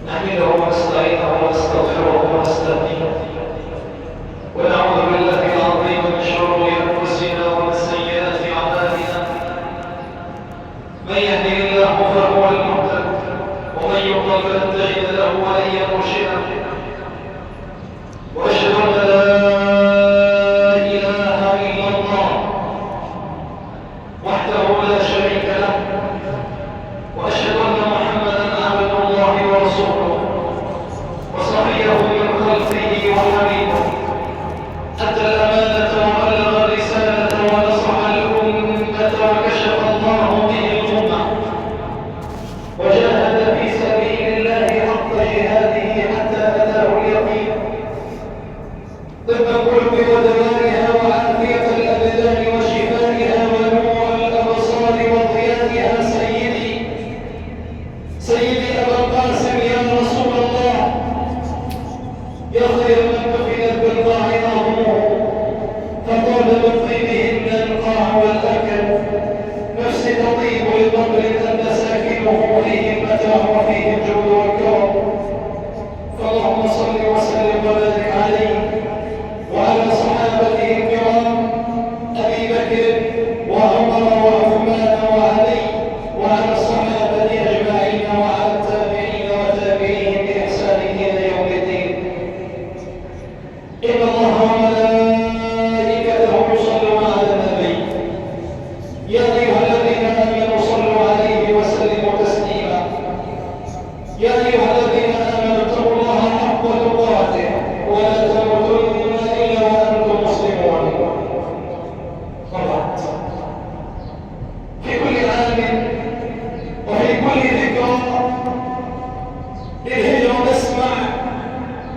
نحمده ونستعينه ونستغفره ونستهديه ونعوذ بالله العظيم من شرور انفسنا ومن سيئات اعمالنا. من يهده الله فهو المهتد ومن يضلل فلن تجد له وليا مرشدا. واشهد ان لا اله الا الله وحده لا شريك له، واشهد ان محمدا عبد الله ورسوله وصفيه من خلقه وحبيبه، ادى الامانه وبلغ الرساله ونصح الامه وكشف الله به الامه، وجاهد في سبيل الله حق جهاده حتى اتاه اليقين. طب القلوب ودوائها وعافيه الابدان وشفائها ونور الابصار وضيائها سيدي ابا القاسم يا رسول الله، يا خير من دفنت بالقاع نظمه فطاب من طيبهن القاع والاكل. نفسي تطيب لقبر انت ساكنه فيه المتاع وفيه الجود والكرم. فاللهم صل وسلم وبارك عليه وعلى صحابته الكرام ابي بكر وعمر وعثمان وعلي وعلى الصحابه اجمعين وعلى التابعين وتابعيهم باحسان الى يوم الدين. ان الله وملائكته يصلون على النبي يا ايها الذين امنوا صلوا عليه وسلموا تسليما. يا ايها الذين امنوا اتقوا الله حق تقاته ولا تموتن الا وانتم مسلمون. وبعد، في كل عام وفي كل ذكرى للهجرة نسمع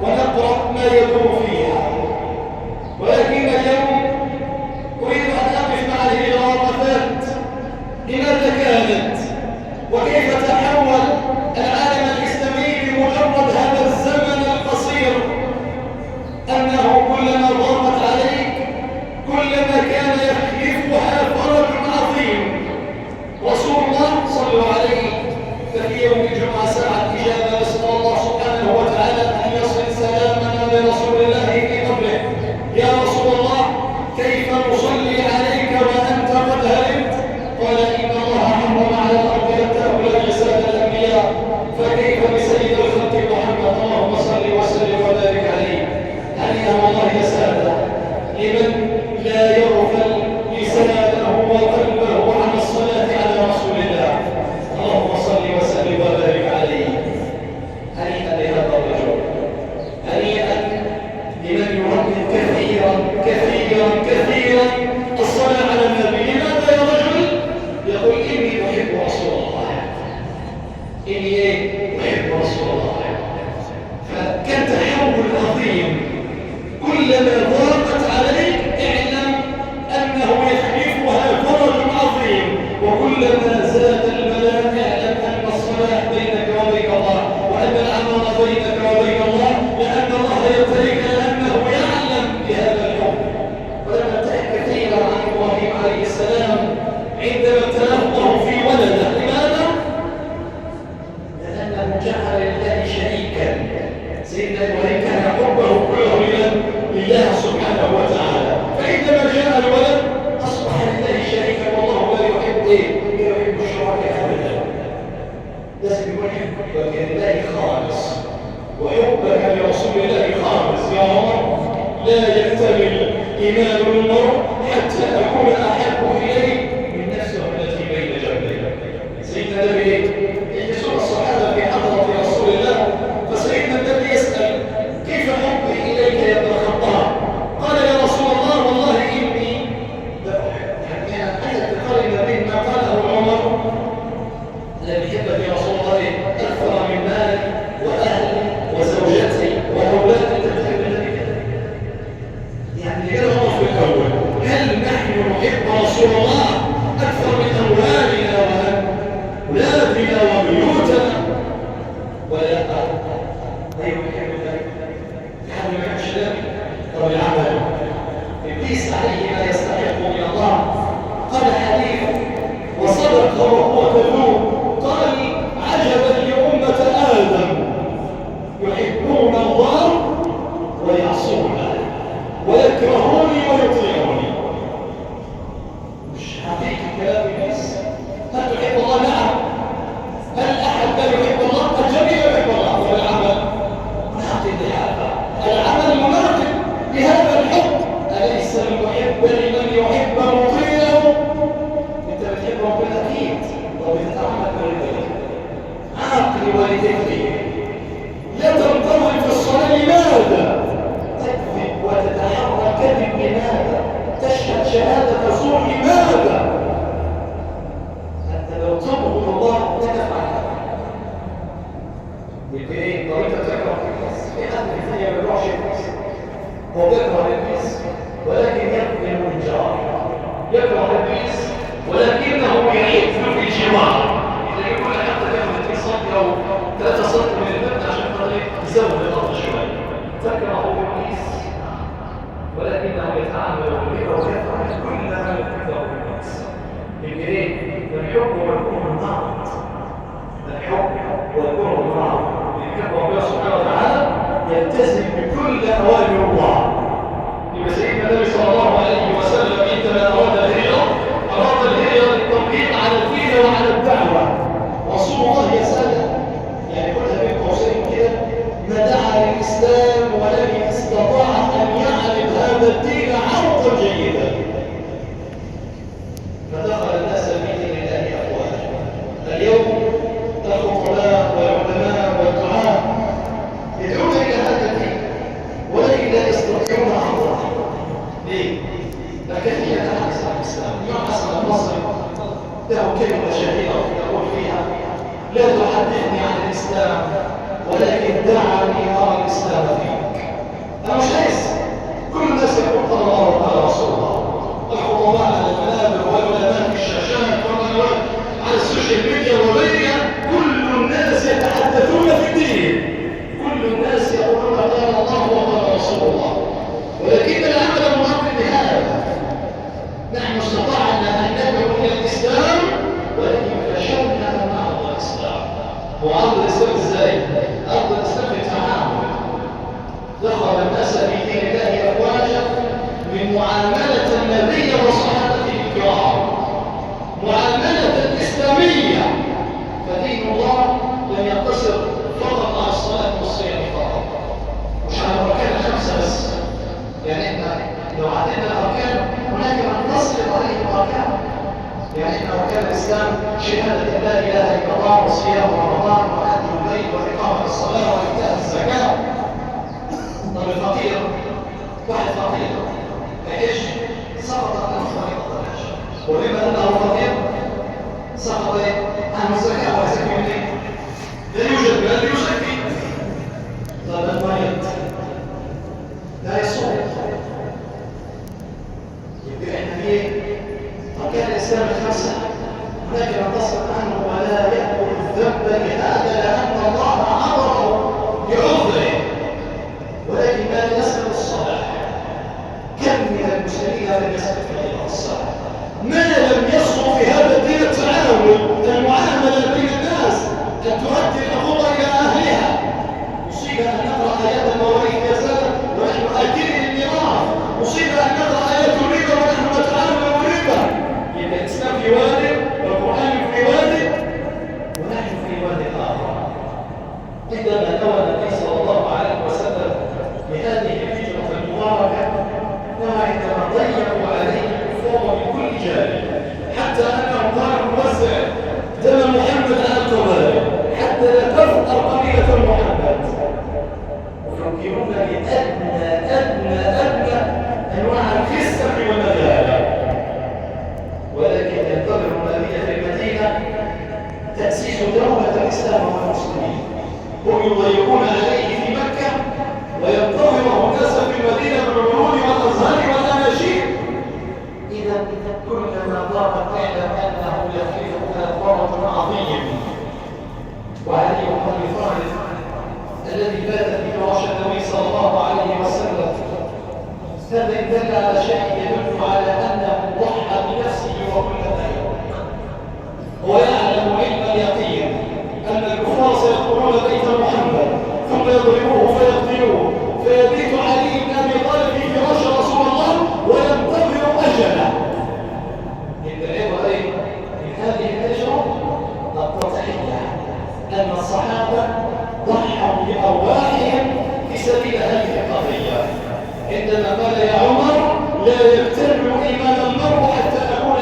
ونقرأ ما يدور فيها، ولكن اليوم أريد أن أقف مع الهجرة وقفات. لماذا كانت؟ وكيف تحول العالم الإسلامي بمجرد هذا الزمن القصير؟ أنه كلما ضاقت عليك كلما كان يخلفها فرج عظيم. رسول الله صلوا عليه ففي يوم الجمعة ساعة إجابة، نسأل الله سبحانه وتعالى أن يصل سلامنا لرسول الله في قبره. يا رسول الله كيف نصلي عليك وأنت قد هرمت؟ قال إن الله حرم على الأرض أن تأكل أجساد الأنبياء، فكيف بسيد الخلق محمد؟ اللهم صل وسلم وبارك عليه. هنيئا والله يا سادة لمن لا يغفل لسانه وقلبه عن الصلاة على رسول الله. اللهم صل وسلم وبارك عليه. هنيئا لهذا الرجل، هنيئا لمن يردد كثيرا كثيرا كثيرا الصلاة على النبي. لماذا يا رجل؟ يقول إني أحب رسول الله، إني أحب رسول الله. فكان تحول عظيم. كلما ضاقت عليك اعلم أنه يخلفها فرج عظيم، وكلما زاد البلاء اعلم أن الصلاح بينك وبين الله، وأن الأمر بينك وبين الله، لأن الله يبتليك لأنه يعلم بهذا الحب. ولما انتهى كثيرا عن إبراهيم عليه السلام عندما ابتلاه الله في ولده. لماذا؟ لأنه جعل لله شريكا. سيدنا إبراهيم كان حبه كله لله سبحانه وتعالى، فعندما جاء الولد أصبح لله شريكا، والله لا يحب لا يحب الشركاء أبدا. لازم يكون حبك لله خالص وحبك لرسول الله خالص. يا عمر لا يكتمل إيمان المرء حتى أكون أحب إليه من نفسه التي بين جنبيه. سيدنا النبي يجلسون الصحابة في حضرة رسول الله، فسيدنا النبي يسأل كيف حبي إليك يا ابن الخطاب؟ قال يا رسول الله والله إني لا أحب. يعني أنا تقارن بين ما قاله عمر الذي يحبك يا رسول الله أكثر من مالي وأهلي وزوجتي وأولادي. تحب النبي كذا؟ يعني غير عمر في الأول. هل نحن نحب رسول الله ولذكره. لا تنتظر في الصلاة لماذا؟ تكذب وتتحرى كذب لماذا؟ تشهد شهادة زور لماذا؟ حتى لو تبغض الله تكفى يبقى طريقة تكره الناس في حد في الدنيا ما بيروحش الناس هو بيكره الناس ولكن يقبل الجار يكره الناس ولكنه يعيد في الجوار إذا يقول حتى كان 2 سم أو 3 سم من المبنى عشان خاطر يزود الأرض شوية تكره الناس ولكنه يتعامل بك ويفعل كل ما يكره الناس يبقى الحب والكره النار الحب والكره النار يحب ربنا سبحانه وتعالى يلتزم بكل أوامر الله. يبقى سيدنا النبي صلى الله عليه وسلم عندما أراد الهجرة للتنبيط على الدين وعلى الدعوة. رسول الله يسأل يعني كلها بين قوسين كده ما دعا للإسلام ولم استطاع أن يعرف هذا الدين عرضا جيدا فدخل الناس بدين الله أفواجا. اليوم الخطباء والعلماء والدعاء يدعون إلى هذا الدين ولكن لا يستطيعون عرضه. ليه؟ لكن هي تحدث عن الإسلام. الإمام حسن البصري له كلمة شهيرة يقول فيها لا تحدثني عن الإسلام ولكن دعني أرى الإسلام فيك. أنا مش عايز كل الناس يقول قال الله وقال رسول الله. الخطباء على المنابر والعلماء في الشاشات والقنوات على السوشيال ميديا وغيرها كل الناس يتحدثون في الدين. كل الناس يقولون قال الله وقال رسول الله ولكن العمل مؤمن بهذا. نحن استطعنا أن ندعو إلى الإسلام ولكن فشلنا أن نعرض الإسلام. وعرض الإسلام إزاي؟ عرض الإسلام في التعامل. دخل الناس في دين الله أفواجا من معاملة النبي وصحابته الكرام معاملة إسلامية. فدين الله لم يقتصر فقط على الصلاة والصيام فقط مش على الأركان 5 بس. يعني احنا لو عددنا الأركان هناك من نسقط عليه الأركان. يعني احنا أركان الإسلام شهادة أن لا إله إلا الله وصيام رمضان وحج البيت وإقامة الصلاة وإيتاء الزكاة. طب الفقير واحد فقير فإيش سقط عنه فريضة الحج ولما أنه فقير سقط عنه الزكاة ويزكي منين؟ لا يوجد بل يزكي. طب المريض لا يصوم يبقى احنا ايه؟ أركان الإسلام 5 هناك من تصل عنه ولا يأكل الذنب لهذا لأن الله أمره بعذره ولكن لا يسأل الصلاح. كم من المسلمين لم يسأل في الصلاح ما لم يصل في هذا الدين التعامل المعاملة بين الناس أن تؤدي الحقوق إلى أهلها. مصيبة أن نقرأ آيات المواريث يزال ونحن آكلين الميراث. مصيبة أن نقرأ آيات الربا ونحن نتعامل بالربا. يبقى الإسلام في وادي والقرآن في وادي ونحن في وادي آخر. عندما نوى النبي صلى الله عليه وسلم بهذه الهجرة المباركة نوى عندما ضيقوا عليه الكفار من كل جانب حتى أنهم قالوا نوزع دم محمد على القبائل حتى لا تفقر قبيلة محمد ويمكنون لأدنى أنواع الخسة والمذالة. ولكن ينتظر النبي في المدينة تأسيس دولة الإسلام والمسلمين. هم يضيقون عليه في مكة وينتظره الناس في المدينة بالعلوم والأزهار والأناشيد. إذا كلما ضاقت اعلم أنه يخلفك فرج عظيم. وعلي بن أبي طالب الذي بات في فراش النبي صلى الله عليه وسلم هذا دل على شيء يدل على أنه ضحى بنفسه وكل ما يملك. ويعلم علم اليقين أن الكفار سيدخلون بيت محمد ثم يضربوه فيقتلوه فيبيت علي بن أبي طالب في فراش رسول الله وينتظر أجله. إن العبرة من هذه الهجرة التضحية أن الصحابة ضحوا بأرواحهم في سبيل هذه القضية. عندما قال يا عمر لا يكتمل إيمان المرء حتى أقول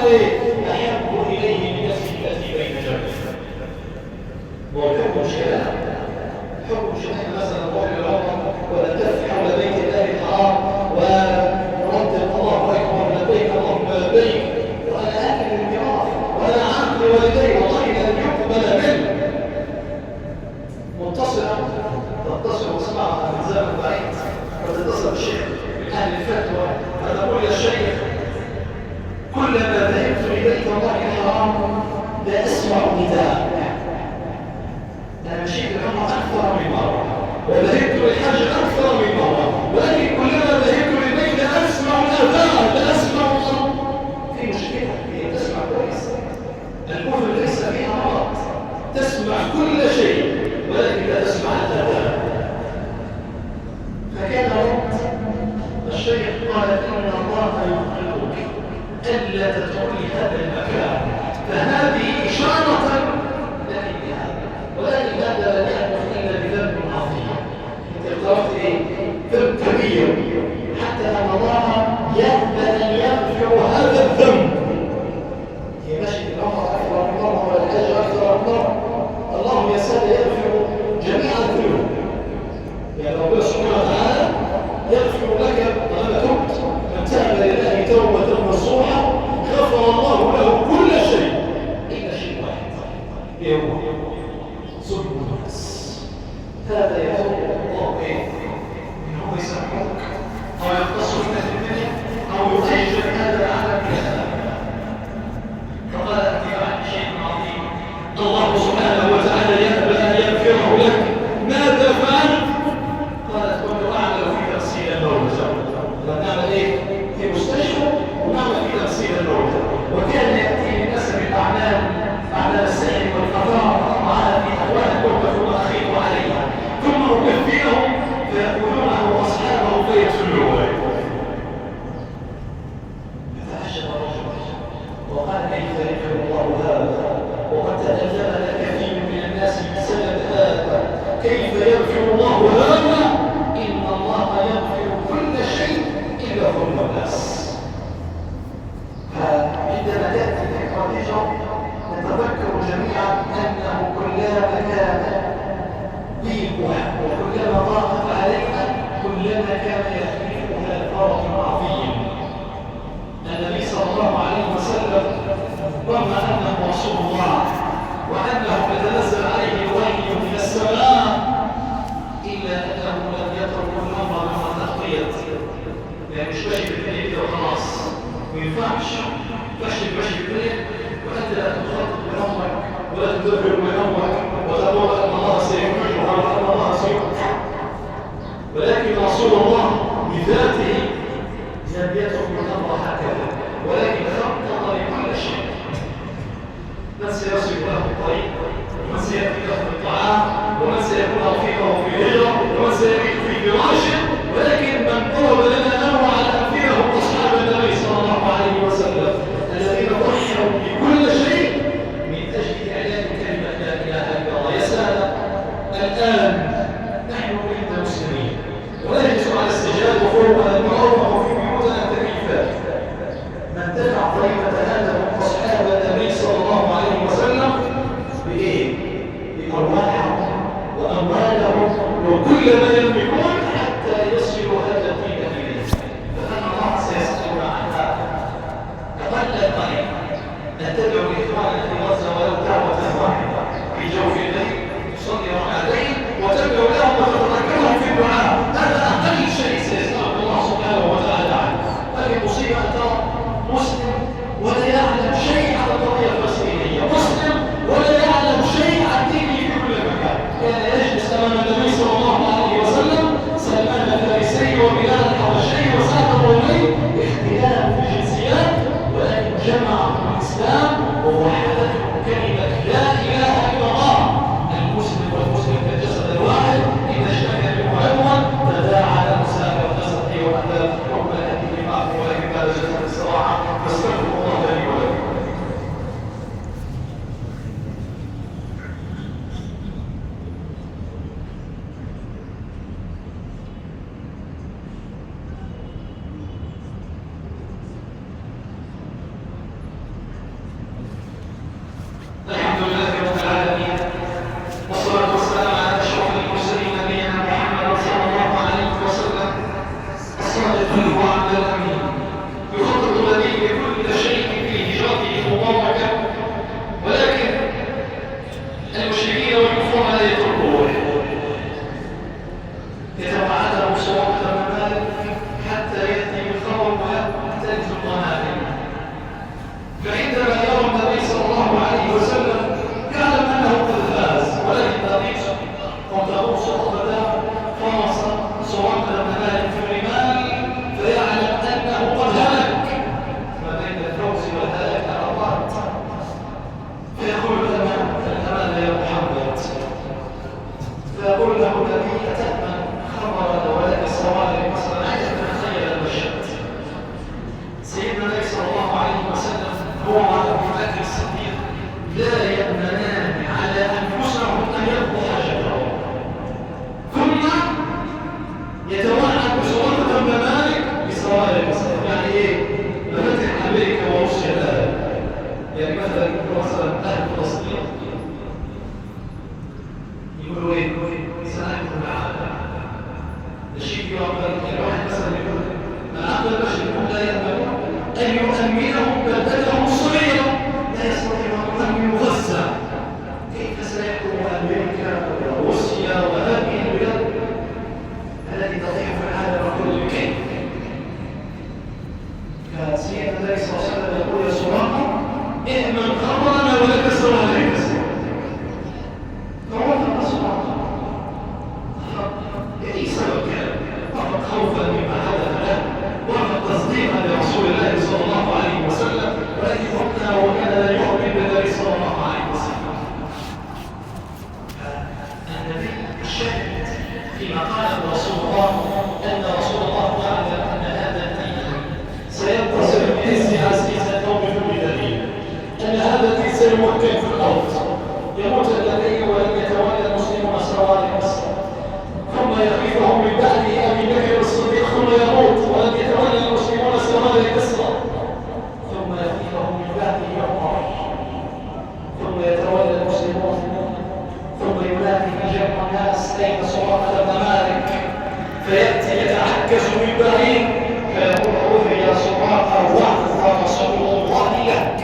أحب إليه من نفسي التي بين جنبه. والحب مش كده. الحب مش احنا مثلا نروح للعمره ونلتف حول بيت الله الحرام ونردد الله اكبر لبيك اللهم لبيك وانا اكل الانحراف وانا عاقل والدي والله لن يقبل منه. متصله تتصل واسمعها من زمن بعيد وتتصل بالشيخ من اهل الفتوى فتقول يا شيخ كلما ذهبت لبيت الله الحرام لا اسمع نداء. أنا مشيت العمرة أكثر من مرة وذهبت للحج أكثر من مرة ولكن كلما ذهبت للبيت لا أسمع الأذان لا أسمع في مشكلة هي تسمع كويس. الأذن ليس فيها مرض تسمع كل شيء ولكن لا تسمع الأذان. فكان رد الشيخ قال إن الله يقولك ألا تدخلي هذا المكان فهذه إشارة لك بهذا ولكن هذا لا يحدث إلا بذنب عظيم. أنت اخترت إيه؟ ذنب كبير حتى أن الله يأبى أن يغفر هذا الذنب. هي مشي الأمر أكثر من مرة والحج أكثر من مرة الله يسأل يغفر جميع الذنوب. يعني ربنا سبحانه وتعالى يغفر لك طالما تبت من تاب لله توبة نصوحة غفر الله له كل شيء إلا شيء واحد يوم ظلم الناس. هذا يقول الله إيه؟ إن هو يسامحك أو يقتص منك الدنيا أو يخرج هذا العالم إلى فقال اتباع شيء عظيم الله سبحانه وتعالى يأبى أن يغفره لك ماذا فعلت؟ قالت كنت أعمل في تغسيل الموتى. نعمل إيه؟ في مستشفى ونعمل في تغسيل الموتى وكان يأتي للناس بالأعمال أعمال السحر والقضاء وعلى في أحوال الموتى ثم أخيط عليها ثم أكفيهم فيأكلونه أصحابه فيتلونه. فتعجب الرجل وقال كيف يغفر الله هذا وقد تألم كثير من الناس بسبب هذا كيف يغفر الله هذا؟ إن الله يغفر كل شيء إلا ظلم الناس. فعندما تأتي ذكرى الهجرة نتذكر جميعا أنه كلما كان ضيقها وكلما ضاقت عليها كلما كان يحملها فرح عظيم. النبي صلى الله عليه وسلم رغم أنه رسول الله وأنه يتنزل عليه الوحي من السماء إلا أنه لم يترك الأمر بما تخطيت. يعني مش ماشي بالدنيا كده وخلاص ما ينفعش ماشي بالدنيا وأنت لا تخطط بأمرك ولا تدبر بأمرك وتقول أن الله سيكون وأن الله سيكون. ولكن رسول الله بذاته لم يترك الأمر هكذا ولكن خطط لكل شيء. من سيصل له الطريق ومن سيأتي له الطعام ومن سيكون رفيقه في الهجرة ومن سيبيت في فراشه ولكن من قرب لنا نوع على أنفسهم أصحاب النبي صلى الله عليه وسلم الذين ضحوا بكل شيء من أجل إعلان كلمة لا إله إلا الله. يا سادة الآن نحن كلنا مسلمين ونجلس على السجاد وفوق المعروف وفي بيوتنا التكييفات. من دفع طريقة هذا أصحاب النبي صلى الله عليه وسلم بإيه؟ بأرواحهم وأموالهم وكل ما يملكون حتى يصلوا هذا الدين إليه. فأن الله سيسألنا عن هذا. أقل الطريق أن تدعو لإخواننا في غزة ولو دعوة واحدة في جوف الليل تصلي ركعتين وتدعو لهم وتتذكرهم في الدعاء. هذا أقل شيء سيسأل الله سبحانه وتعالى عنه. هذه مصيبة أن ترى مسلم ولا يعلم شيء عن القضية الفلسطينية، مسلم ولا يعلم شيء عن دينه في كل مكان. كان يجلس أمام النبي صلى الله عليه وسلم المشركين والكفار لا يتركوه. يتوعدهم سراقة بن مالك حتى يأتي بالخبر ويحتاج القنابل. فعندما يرى النبي صلى الله عليه وسلم يعلم أنه قد فاز، ولكن نتيجة قد سقطت فرس سراقة بن مالك في الرمال، فيعلم أنه قد هلك. ما بين الفوز والهلاك على الله. فيقول الأمان يا محمد، فيقول له النبي أتأمن خبرنا ولك الصوارم مثلا. عايز تتخيل المشهد. سيدنا النبي صلى الله عليه وسلم هو مع أبي بكر الصديق لا يأمنان على أنفسهم أن يقضوا حاجتهم، ثم يتوعد سراقة بن مالك بصوارم مثلا. يعني إيه؟ مفاتيح أمريكا وروسيا الآن. يعني مثلا أهل فلسطين يقولوا ايه؟ سنعمل معانا الشيء يعمل. الواحد مثلا يقول العقل البشري يقول لا يأمنون أن يؤمنهم بلدتهم الصغيرة، لا يستطيعون أن يغزى. كيف سيكون أمريكا وروسيا وهذه البلاد التي تضيع في العالم كله؟ كيف؟ فسيدنا النبي صلى الله عليه وسلم يقول يا سراقة ائمن خبرنا ولك الصوارم. أي سبب كان؟ فقط خوفا مما حدث له، وفق تصديقا لرسول الله صلى الله عليه وسلم، ولكن وقتها وكان لا يؤمن بالنبي صلى الله عليه وسلم. النبي شهد فيما قاله رسول الله أن رسول الله يعلم أن هذا الدين سينتصر بعز عزيز القوم في دليل، أن هذا الدين سيمكن في الأرض، يموت الذين ولم يتولى المسلمون سواري مصر، ثم يخلفهم من بعده أبي بكر الصديق ثم يموت ولم يتولى المسلمون سواري مصر، ثم يخلفهم من بعده عمر، ثم يتولى المسلمون، ثم ينادي جمع الناس أين سراقة بن مالك، فيأتي يتعكز من بعيد فيقول خذ يا سراقة وعظ رسول الله لك.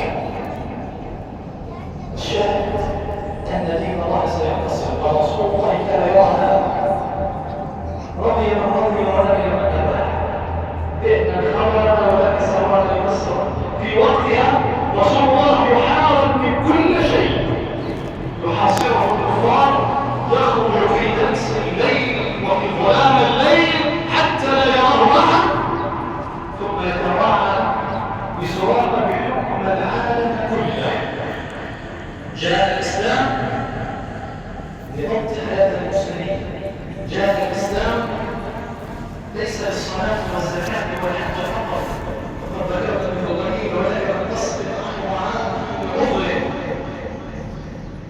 الشاهد أن دين الله سينتصر، ورسول الله كان يرى هذا. رضي من رضي ونبي من أباه بأن الخبر ولك سواد مصر. في وقتها رسول الله يحارب من كل شيء، يحاصره الكفار، يخرج في دنس الليل وفي ظلام الليل حتى لا يراه أحد، ثم يتوعد بسراقة بحكم العالم كله. جاء الإسلام لضبط حياة المسلمين، جاء الإسلام ليس للصلاة والزكاة والحج فقط، وقد ذكرت من الغني ولكن القصد عضله،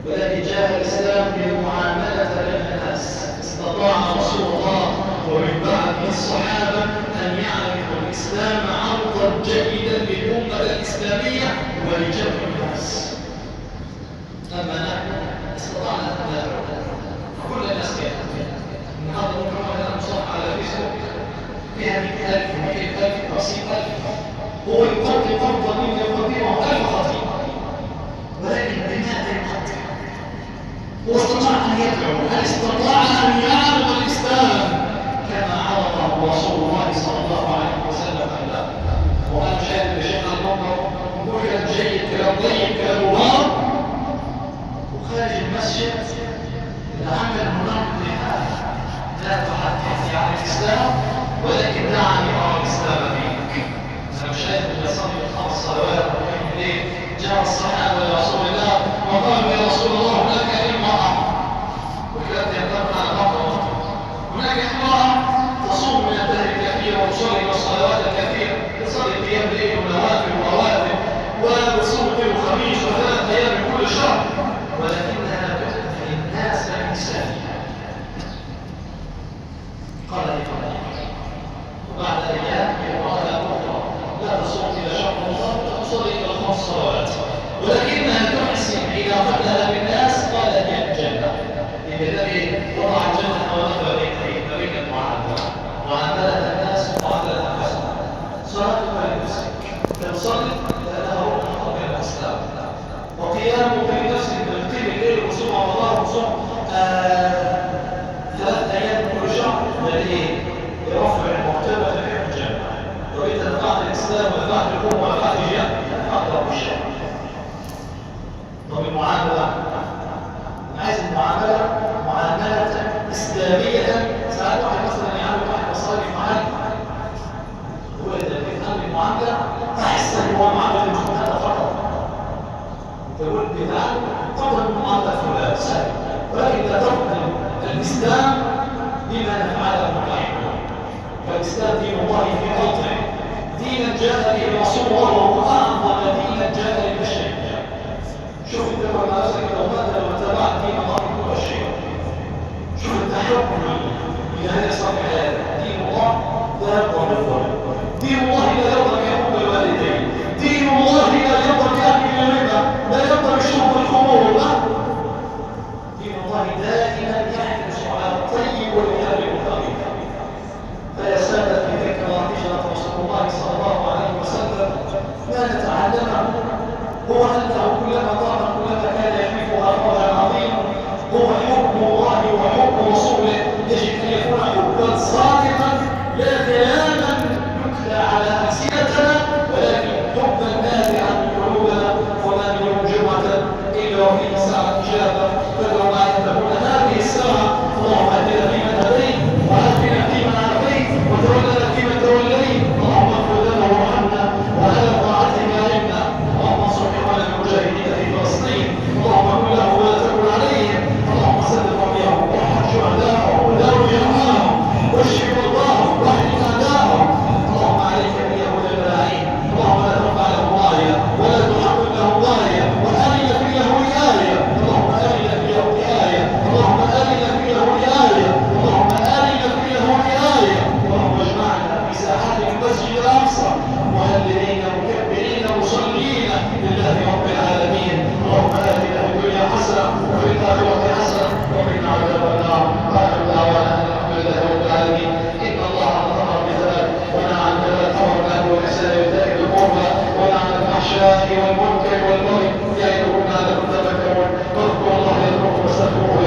ولكن جاء الإسلام للمعاملة للناس. استطاع رسول الله ومن بعده الصحابة أن يعرفوا الإسلام عرضا جيدا للأمة الإسلامية ولجمع الناس. أما نحن استطعنا أن نفعل كل الناس كانت النهارده ممكن واحد مصاب على فيسبوك فيها 100,000 200,000 50,000 هو يقدم أفضل مما يقدمه 1000 خطيب، ولكن بماذا يقدم؟ هو استطاع أن يدعو، هل استطاع أن يعرض الإسلام كما عرضه رسول الله صلى الله عليه وسلم؟ لا. وأنا شاهد بشيخ المنبر يقول كلام جيد، كلام طيب، كلام مبارك، خارج المسجد العمل منظمة لا تحدث عن الإسلام ولكن دعني أرى الإسلام فيك. أنا شاهد أن يصلي الخمس صلوات الليل، جاء الصحابة لرسول الله وقالوا يا رسول الله هناك امرأة، وكانت ينطبق على امرأة، هناك امرأة تصوم من الدهر الكثير وتصلي الصلوات الكثيرة، تصلي قيام الليل ونوافل ورواتب وتصوم اثنين وخميس وثلاث أيام من كل شهر، ولكنها تؤذي الناس بإنسانها. قال لي وبعد أيام امرأة أخرى لا تصوم إلى شهر رمضان، لا تصلي إلى 5 صلوات، ولكنها تحسن علاقتها بالناس إسلامية. ساعات واحد مثلا يعمل واحد مصاري معاه هو إذا بيفهم المعاملة أحسن هو معاملة المعاملة فقط. تقول بتاعك تفضل معاملة فلان سهل، ولكن لا تفضل الإسلام بما نفعله معه. فالإسلام دين الله في أوطنه، دينا جاء به رسول الله وهو أعظم دينا جاء للبشر. شوف انت لما نفسك لو مات لو اتبعت دين الله كل شيء. شوف التحكم بهذا صفحة دين الله لا يرضى بالظلم، دين الله لا يرضى بحب الوالدين، دين الله لا يرضى بأكل الربا، لا يرضى بشرب الخمور، لا. دين الله دائما يحرص على الطيب والكامل الخبيث. فيا سادة في ذكرى هجرة رسول الله صلى الله عليه وسلم ما نتعلمه هو أنه كلما طاب كلما كان يحلفها فوجا عظيما. هو حكم الله وحكم رسوله يجب أن يكون حكما صادقا لا كلاما يتلى على ألسنتنا، ولكن حكما نابعا من قلوبنا. وما من يوم جمعة إلا وفيه ساعة إجابة. فادعوا معي أن تكون هذه الساعة اللهم اهدنا فيمن هديت وعافنا فيمن عافيت وتولنا فيمن توليت. اللهم اغفر لنا وارحمنا وعلى طاعتك أعنا. اللهم انصر إخواننا المجاهدين في فلسطين، اللهم كن لهم ولا تكن عليهم. اللهم سدد رميهم وارحم شهداءهم وداوي جرحاهم واشف مرضاهم واحمي أعداءهم. اللهم عليك باليهود الملاعين، اللهم لا ترفع لهم راية ولا تحقق لهم راية، وآمنا في اليهود آية. اللهم آمنا في اليهود آية، اللهم آمنا في اليهود آية، اللهم آمنا في اليهود آية. اللهم اجمعنا في ساحات المسجد الأقصى مهللين مكبرين مصلين لله رب العالمين. اللهم آتنا في الدنيا حسنة وفي الآخرة حسنة وقنا عذاب النار. آخر دعوانا أن الحمد لله رب العالمين. إن الله أمر بذلك ونهى عن ذلك، أمر بالعدل والإحسان وإيتاء ذي القربى ونهى عن الفحشاء والمنكر والبغي يعظكم لعلكم تذكرون. واذكروا الله يذكركم واستغفروه